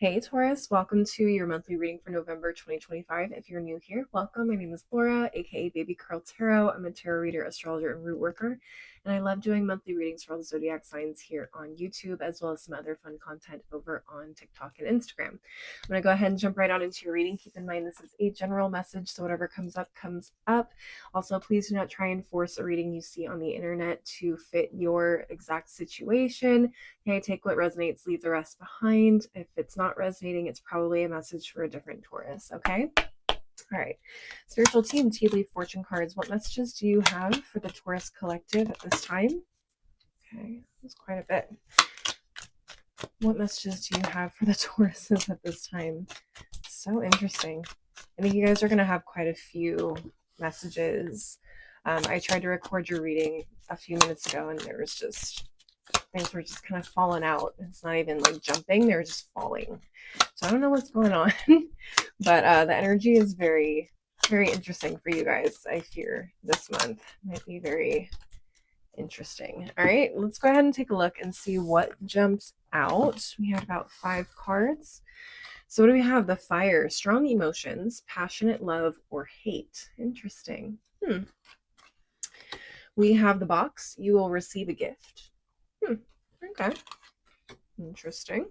Hey Taurus, welcome to your monthly reading for November 2025. If you're new here, welcome. My name is Laura, aka Baby Curl Tarot. I'm a tarot reader, astrologer, and root worker, and I love doing monthly readings for all the zodiac signs here on YouTube, as well as some other fun content over on TikTok and Instagram. I'm going to go ahead and jump right on into your reading. Keep in mind this is a general message, so whatever comes up, comes up. Also, please do not try and force a reading you see on the internet to fit your exact situation. Okay, take what resonates, leave the rest behind. If it's not resonating, it's probably a message for a different Taurus, okay? All right. Spiritual team, tea leaf fortune cards. What messages do you have for the Taurus collective at this time? Okay, that's quite a bit. What messages do you have for the Tauruses at this time? So interesting. I think you guys are going to have quite a few messages. I tried to record your reading a few minutes ago, and there was just things were just kind of falling out. It's not even like jumping, they were just falling. So I don't know what's going on, but the energy is very, very interesting for you guys. I fear this month might be very interesting. All right, let's go ahead and take a look and see what jumps out. We had about 5 cards. So what do we have? The fire, strong emotions, passionate love, or hate. Interesting. We have the box, you will receive a gift. Okay. Interesting.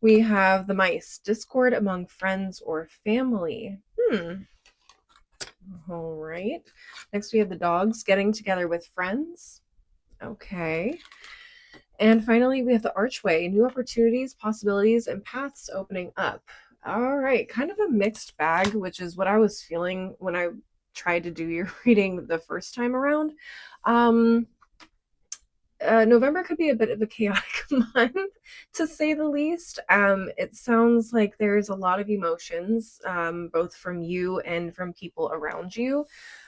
We have the mice, discord among friends or family. All right. Next, we have the dogs, getting together with friends. Okay. And finally, we have the archway, new opportunities, possibilities, and paths opening up. All right. Kind of a mixed bag, which is what I was feeling when I tried to do your reading the first time around. November could be a bit of a chaotic month, to say the least. It sounds like there's a lot of emotions, both from you and from people around you,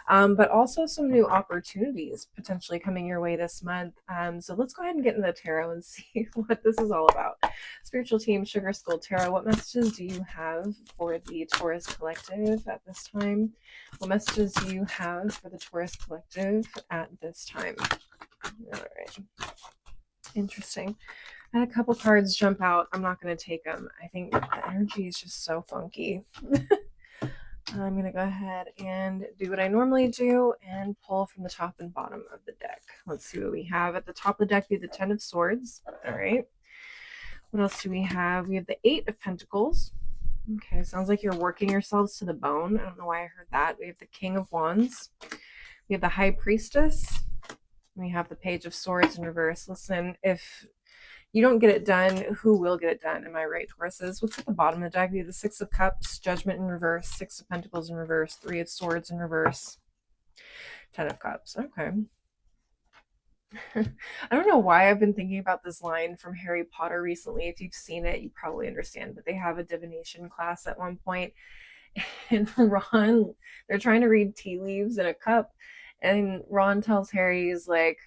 but also some new opportunities potentially coming your way this month. So let's go ahead and get in the tarot and see what this is all about. Spiritual team, Sugar Skull Tarot, what messages do you have for the Taurus collective at this time? What messages do you have for the Taurus collective at this time? All right. Interesting. I had a couple cards jump out. I'm not going to take them. I think the energy is just so funky. I'm going to go ahead and do what I normally do and pull from the top and bottom of the deck. Let's see what we have. At the top of the deck, we have the 10 of Swords. All right. What else do we have? We have the 8 of Pentacles. Okay, sounds like you're working yourselves to the bone. I don't know why I heard that. We have the King of Wands. We have the High Priestess. We have the Page of Swords in reverse. Listen, if you don't get it done, who will get it done? Am I right, Tauruses? What's at the bottom of the deck? We have the 6 of Cups, Judgment in reverse, 6 of Pentacles in reverse, 3 of Swords in reverse, 10 of Cups. Okay. I don't know why I've been thinking about this line from Harry Potter recently. If you've seen it, you probably understand, but they have a divination class at one point, and Ron, they're trying to read tea leaves in a cup, and Ron tells Harry, he's like,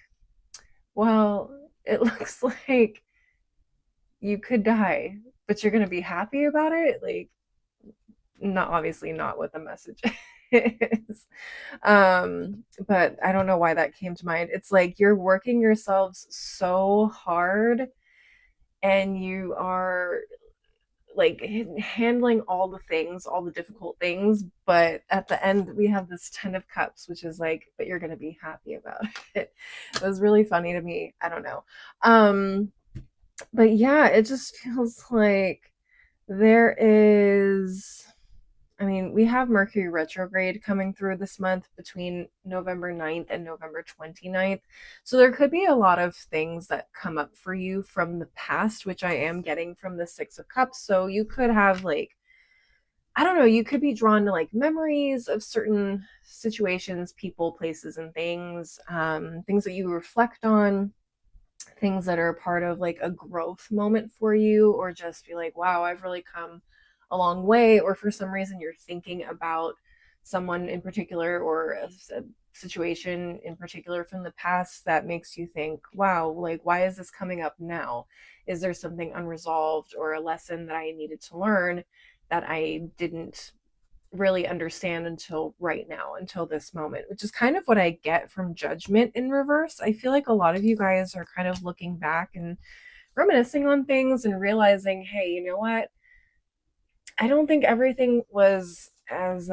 well, it looks like you could die, but you're going to be happy about it. Like, not obviously not what the message is. But I don't know why that came to mind. It's like you're working yourselves so hard and you are like handling all the things, all the difficult things, but at the end we have this 10 of Cups, which is like, but you're gonna be happy about it. It was really funny to me. I don't know. But yeah, it just feels like there is, I mean, we have Mercury retrograde coming through this month between November 9th and November 29th. So there could be a lot of things that come up for you from the past, which I am getting from the 6 of Cups. So you could have like, I don't know, you could be drawn to like memories of certain situations, people, places, and things, things that you reflect on, things that are part of like a growth moment for you, or just be like, wow, I've really come a long way, or for some reason you're thinking about someone in particular or a situation in particular from the past that makes you think, wow, like why is this coming up now? Is there something unresolved or a lesson that I needed to learn that I didn't really understand until right now, until this moment, which is kind of what I get from Judgment in reverse. I feel like a lot of you guys are kind of looking back and reminiscing on things and realizing, hey, you know what? I don't think everything was as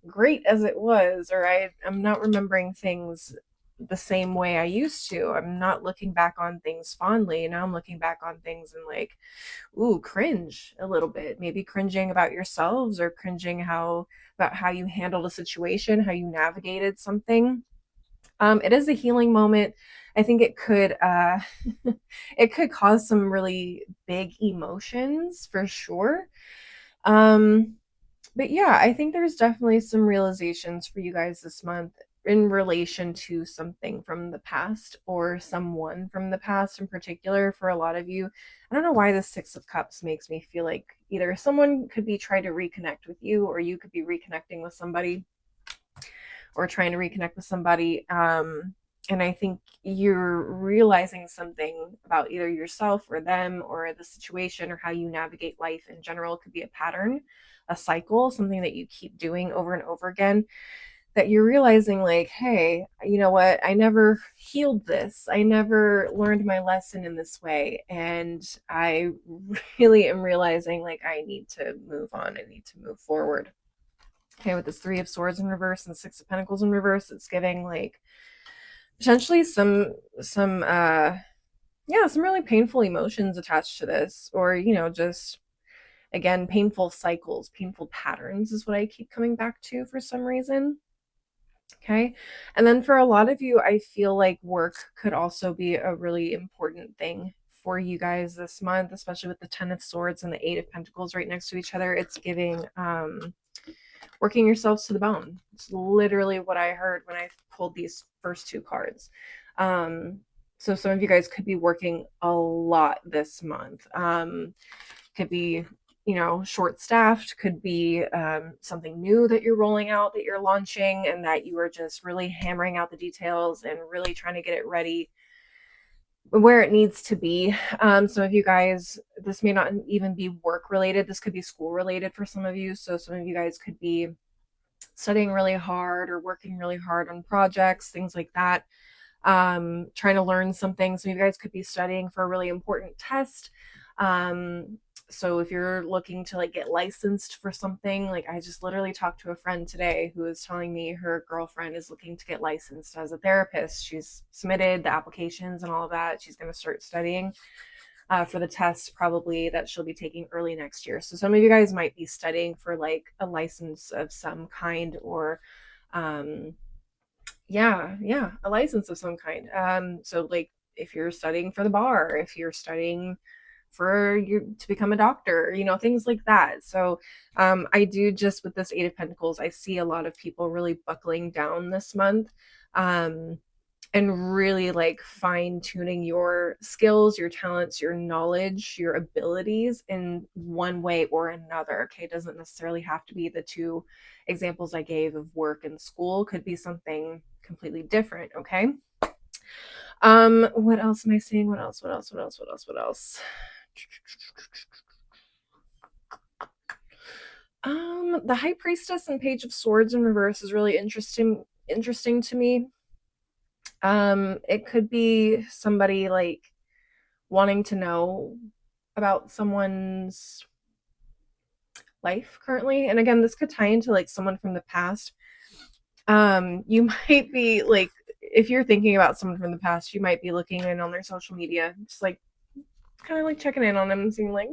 great as it was, or I'm not remembering things the same way I used to. I'm not looking back on things fondly. Now I'm looking back on things and like, ooh, cringe a little bit. Maybe cringing about yourselves or cringing how about how you handled a situation, how you navigated something. It is a healing moment. I think it could it could cause some really big emotions for sure. Um, but yeah, I think there's definitely some realizations for you guys this month in relation to something from the past or someone from the past in particular for a lot of you. I don't know why the 6 of Cups makes me feel like either someone could be trying to reconnect with you or you could be reconnecting with somebody or trying to reconnect with somebody. And I think you're realizing something about either yourself or them or the situation or how you navigate life in general. It could be a pattern, a cycle, something that you keep doing over and over again. That you're realizing, like, hey, you know what? I never healed this. I never learned my lesson in this way. And I really am realizing, like, I need to move on. I need to move forward. Okay, with this 3 of Swords in reverse and 6 of Pentacles in reverse, it's giving like potentially some yeah, some really painful emotions attached to this, or just again, painful cycles, painful patterns is what I keep coming back to for some reason. Okay. And then for a lot of you, I feel like work could also be a really important thing for you guys this month, especially with the 10 of Swords and the 8 of Pentacles right next to each other. It's giving working yourselves to the bone. It's literally what I heard when I pulled these first 2 cards. So some of you guys could be working a lot this month. Could be, short staffed, could be something new that you're rolling out, that you're launching, and that you are just really hammering out the details and really trying to get it ready where it needs to be. Some of you guys, this may not even be work related. This could be school related for some of you. So some of you guys could be studying really hard or working really hard on projects, things like that. Trying to learn something. So you guys could be studying for a really important test. So if you're looking to like get licensed for something, like I just literally talked to a friend today who was telling me her girlfriend is looking to get licensed as a therapist. She's submitted the applications and all of that. She's going to start studying for the test probably that she'll be taking early next year. So some of you guys might be studying for like a license of some kind or yeah, a license of some kind. So like if you're studying for the bar, if you're studying for you to become a doctor, things like that. So I do just with this 8 of Pentacles, I see a lot of people really buckling down this month. And really like fine tuning your skills, your talents, your knowledge, your abilities in one way or another. Okay, it doesn't necessarily have to be the 2 examples I gave of work and school, could be something completely different. Okay. What else am I seeing? What else? The High Priestess and Page of Swords in reverse is really interesting to me. It could be somebody like wanting to know about someone's life currently. And again, this could tie into like someone from the past. You might be like, if you're thinking about someone from the past, you might be looking in on their social media, just like kind of like checking in on them and seeing like,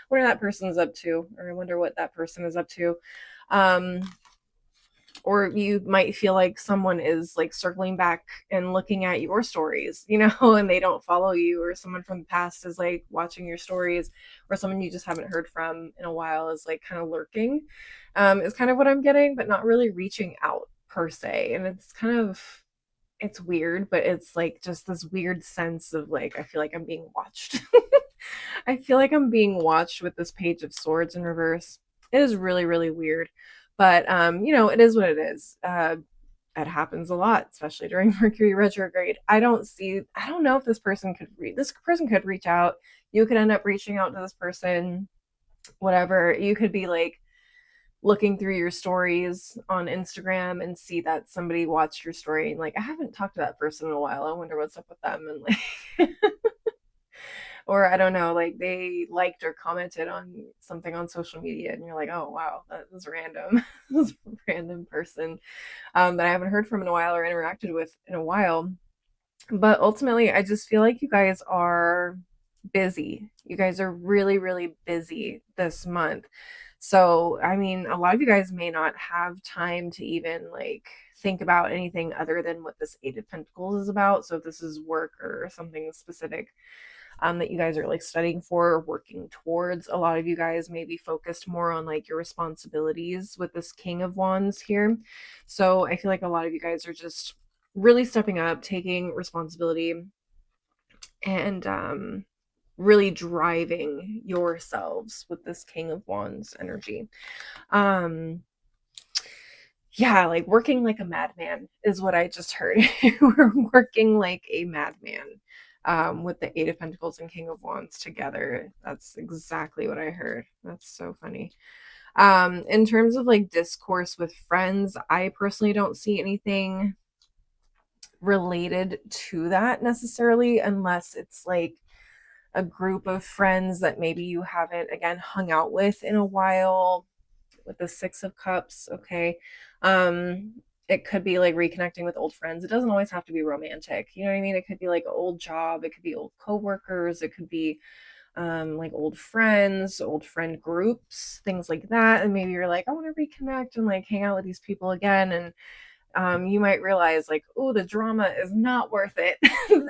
what that person's up to, or I wonder what that person is up to. Or you might feel like someone is like circling back and looking at your stories, and they don't follow you, or someone from the past is like watching your stories, or someone you just haven't heard from in a while is like kind of lurking, is kind of what I'm getting, but not really reaching out per se. And it's weird, but it's like just this weird sense of like, I feel like I'm being watched. I feel like I'm being watched with this Page of Swords in reverse. It is really, really weird. But it is what it is. It happens a lot, especially during Mercury retrograde. I don't know if this person could reach out. You could end up reaching out to this person, whatever. You could be like looking through your stories on Instagram and see that somebody watched your story and like, I haven't talked to that person in a while. I wonder what's up with them. And like Or I don't know, like they liked or commented on something on social media and you're like, oh wow, that was random. That was a random person that I haven't heard from in a while or interacted with in a while. But ultimately, I just feel like you guys are busy. You guys are really, really busy this month. So, I mean, a lot of you guys may not have time to even like think about anything other than what this Eight of Pentacles is about. So, if this is work or something specific that you guys are like studying for or working towards, a lot of you guys may be focused more on like your responsibilities with this King of Wands here. So, I feel like a lot of you guys are just really stepping up, taking responsibility, and really driving yourselves with this King of Wands energy. Um, yeah, like working like a madman is what I just heard. We're working like a madman with the Eight of Pentacles and King of Wands together. That's exactly what I heard. That's so funny. In terms of like discourse with friends, I personally don't see anything related to that necessarily, unless it's like a group of friends that maybe you haven't again hung out with in a while, with the Six of Cups. Okay. It could be like reconnecting with old friends. It doesn't always have to be romantic, you know what I mean? It could be like an old job, it could be old coworkers, it could be like old friends, old friend groups, things like that. And maybe you're like, I want to reconnect and like hang out with these people again. And you might realize like, oh, the drama is not worth it.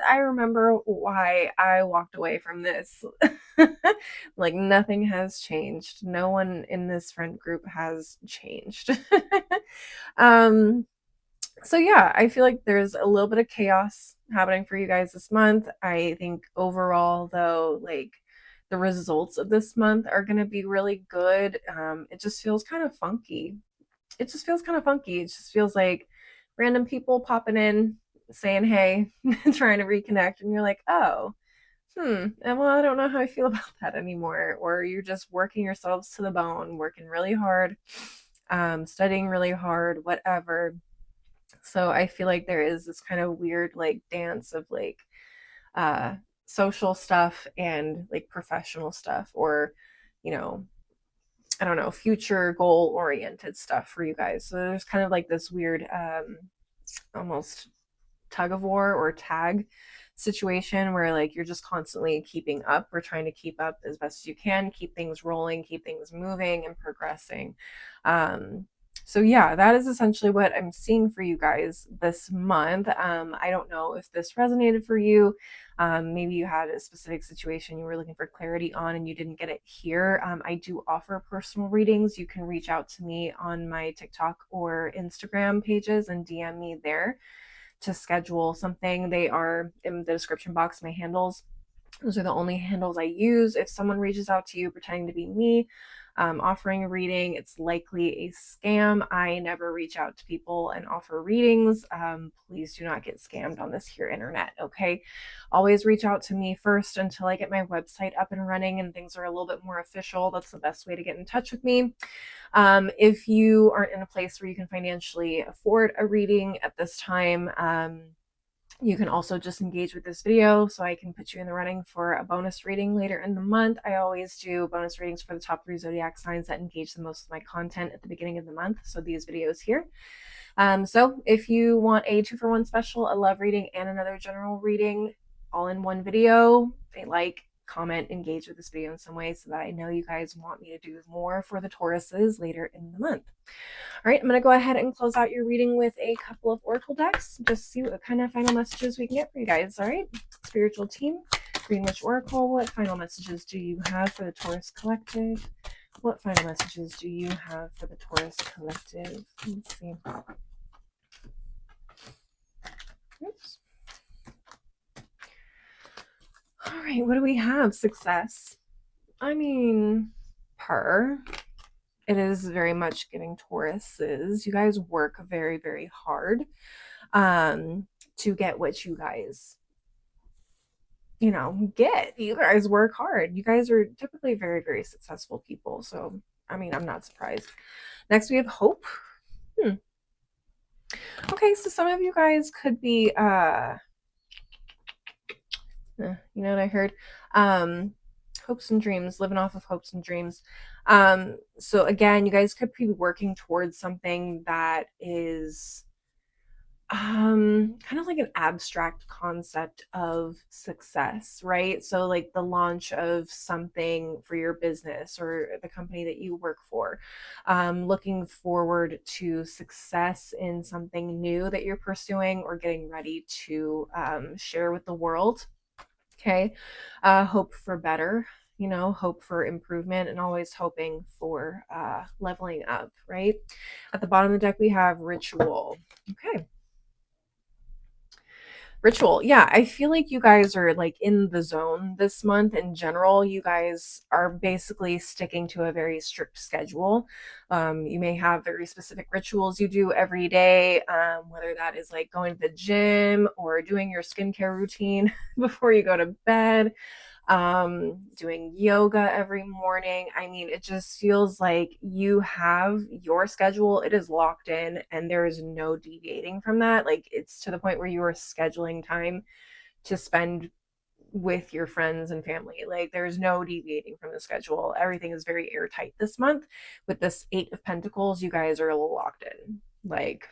I remember why I walked away from this. Like nothing has changed. No one in this friend group has changed. um, so yeah, I feel like there's a little bit of chaos happening for you guys this month. I think overall though, like the results of this month are going to be really good. It just feels kind of funky. It just feels kind of funky. It just feels like random people popping in, saying hey, trying to reconnect, and you're like, oh, and well, I don't know how I feel about that anymore. Or you're just working yourselves to the bone, working really hard, studying really hard, whatever. So I feel like there is this kind of weird like dance of like uh social stuff and like professional stuff, or you know, I don't know, future goal oriented stuff for you guys. So there's kind of like this weird almost tug of war or tag situation where like you're just constantly keeping up or trying to keep up as best as you can, keep things rolling, keep things moving and progressing. um so yeah, that is essentially what I'm seeing for you guys this month. I don't know if this resonated for you. Maybe you had a specific situation you were looking for clarity on and you didn't get it here. I do offer personal readings. You can reach out to me on my TikTok or Instagram pages and DM me there to schedule something. They are in the description box, my handles. Those are the only handles I use. If someone reaches out to you pretending to be me, offering a reading, it's likely a scam. I never reach out to people and offer readings. Please do not get scammed on this here internet, okay? Always reach out to me first until I get my website up and running and things are a little bit more official. That's the best way to get in touch with me. If you aren't in a place where you can financially afford a reading at this time, you can also just engage with this video so I can put you in the running for a bonus reading later in the month. I always do bonus readings for the top 3 zodiac signs that engage the most of my content at the beginning of the month. So these videos here. So if you want a 2-for-1 special, a love reading, and another general reading all in one video, like, comment, engage with this video in some way so that I know you guys want me to do more for the Tauruses later in the month. All right, I'm going to go ahead and close out your reading with a couple of oracle decks. Just see what kind of final messages we can get for you guys. All right, spiritual team, Greenwich Oracle, what final messages do you have for the Taurus Collective? What final messages do you have for the Taurus Collective? Let's see. Oops. All right, what do we have? Success. I mean, per. It is very much giving Tauruses. You guys work very, very hard to get what you guys, get. You guys work hard. You guys are typically very, very successful people. So, I mean, I'm not surprised. Next, we have hope. Okay, so some of you guys could be You know what I heard? Hopes and dreams, living off of hopes and dreams. So again, you guys could be working towards something that is kind of like an abstract concept of success, right? So like the launch of something for your business or the company that you work for, looking forward to success in something new that you're pursuing or getting ready to share with the world. Okay. Hope for better, hope for improvement, and always hoping for leveling up, right? At the bottom of the deck, we have ritual. Okay. Ritual. Yeah, I feel like you guys are like in the zone this month in general. You guys are basically sticking to a very strict schedule. You may have very specific rituals you do every day, whether that is like going to the gym or doing your skincare routine before you go to bed, doing yoga every morning. I mean, it just feels like you have your schedule, it is locked in, and there is no deviating from that. Like, it's to the point where you are scheduling time to spend with your friends and family. Like, there's no deviating from the schedule. Everything is very airtight this month. With this Eight of Pentacles, you guys are locked in. Like,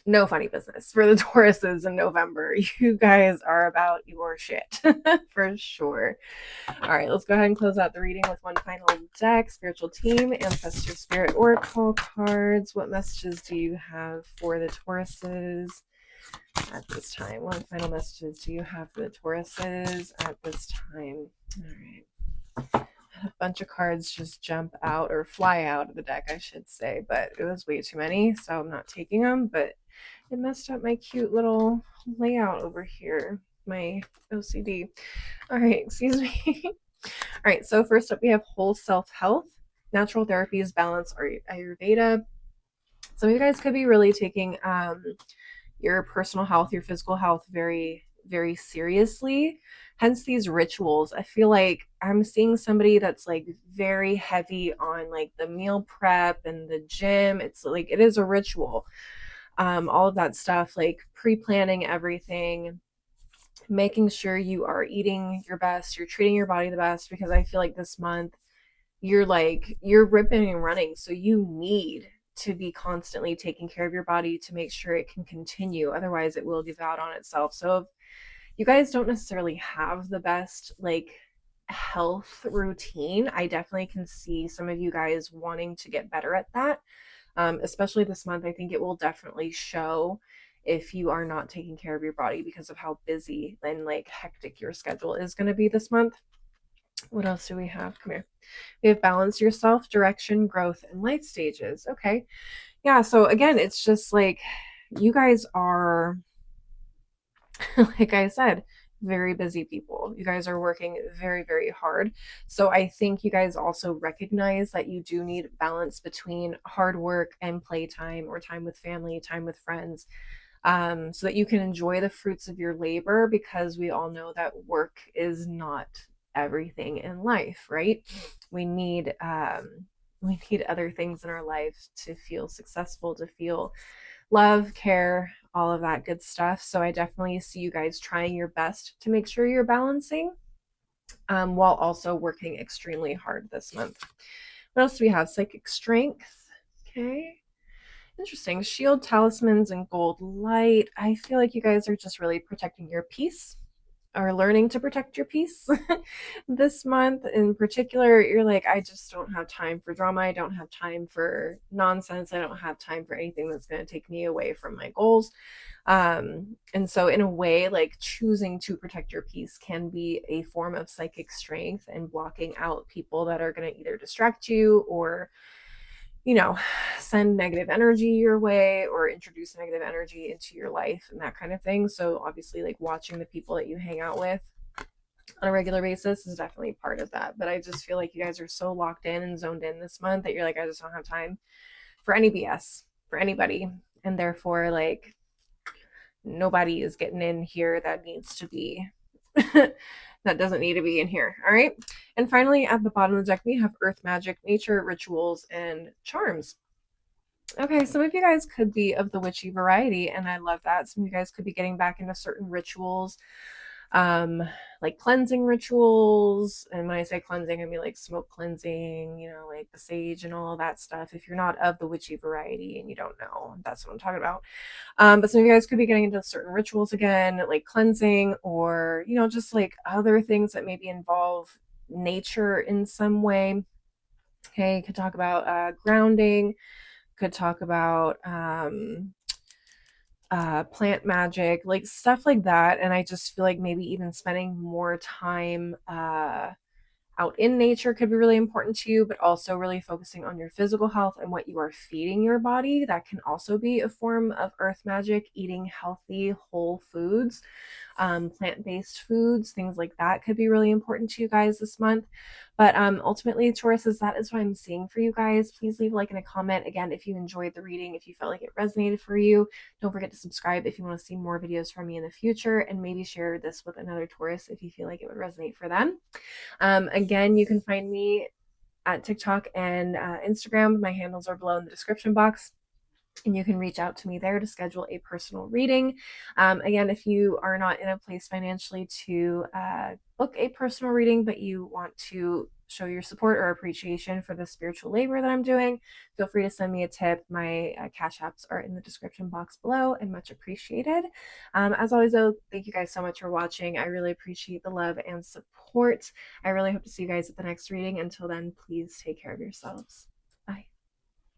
no funny business for the Tauruses in November. You guys are about your shit for sure. All right, let's go ahead and close out the reading with one final deck. Spiritual team, ancestor spirit oracle cards. What messages do you have for the Tauruses at this time? What final messages do you have for the Tauruses at this time? All right. A bunch of cards just jump out or fly out of the deck, I should say, but it was way too many, so I'm not taking them. But it messed up my cute little layout over here, my OCD. All right, excuse me. All right, so first up we have whole self health, natural therapies, balance, or Ayurveda. Some of you guys could be really taking your personal health, your physical health very, very seriously. Hence these rituals. I feel like I'm seeing somebody that's like very heavy on like the meal prep and the gym. It's like it is a ritual. All of that stuff, like pre-planning everything, making sure you are eating your best, you're treating your body the best, because I feel like this month you're ripping and running, so you need to be constantly taking care of your body to make sure it can continue. Otherwise, it will give out on itself. So if you guys don't necessarily have the best like health routine, I definitely can see some of you guys wanting to get better at that. Especially this month, I think it will definitely show if you are not taking care of your body because of how busy and like hectic your schedule is going to be this month. What else do we have? Come here. We have balance yourself, direction, growth, and life stages. Okay. Yeah. So again, it's just like you guys are, like I said, very busy people. You guys are working very, very hard. So I think you guys also recognize that you do need balance between hard work and playtime or time with family, time with friends, so that you can enjoy the fruits of your labor, because we all know that work is not everything in life, right? We need other things in our life to feel successful, to feel love, care, all of that good stuff. So I definitely see you guys trying your best to make sure you're balancing, while also working extremely hard this month. What else do we have? Psychic strength. Okay. Interesting. Shield, talismans, and gold light. I feel like you guys are just really protecting your peace, are learning to protect your peace this month in particular. You're like, I just don't have time for drama. I don't have time for nonsense. I don't have time for anything that's going to take me away from my goals. And so in a way, like choosing to protect your peace can be a form of psychic strength and blocking out people that are going to either distract you or send negative energy your way or introduce negative energy into your life and that kind of thing. So obviously, like watching the people that you hang out with on a regular basis is definitely part of that. But I just feel like you guys are so locked in and zoned in this month that you're like, I just don't have time for any BS for anybody. And therefore, like, nobody is getting in here that needs to be that doesn't need to be in here. All right. And finally, at the bottom of the deck, we have earth magic, nature, rituals, and charms. Okay, some of you guys could be of the witchy variety, and I love that. Some of you guys could be getting back into certain rituals, um, like cleansing rituals. And when I say cleansing, I mean like smoke cleansing, like the sage and all that stuff. If you're not of the witchy variety and you don't know, that's what I'm talking about. But some of you guys could be getting into certain rituals again, like cleansing, or, just like other things that maybe involve nature in some way. Okay, could talk about grounding, could talk about plant magic, like stuff like that. And I just feel like maybe even spending more time out in nature could be really important to you, but also really focusing on your physical health and what you are feeding your body. That can also be a form of earth magic, eating healthy, whole foods, plant-based foods, things like that could be really important to you guys this month. But ultimately, Tauruses, that is what I'm seeing for you guys. Please leave a like and a comment. Again, if you enjoyed the reading, if you felt like it resonated for you, don't forget to subscribe if you want to see more videos from me in the future, and maybe share this with another Taurus if you feel like it would resonate for them. Again, you can find me at TikTok and Instagram. My handles are below in the description box, and you can reach out to me there to schedule a personal reading. Again, if you are not in a place financially to book a personal reading, but you want to show your support or appreciation for the spiritual labor that I'm doing, feel free to send me a tip. My cash apps are in the description box below, and much appreciated. As always, though, thank you guys so much for watching. I really appreciate the love and support. I really hope to see you guys at the next reading. Until then, please take care of yourselves.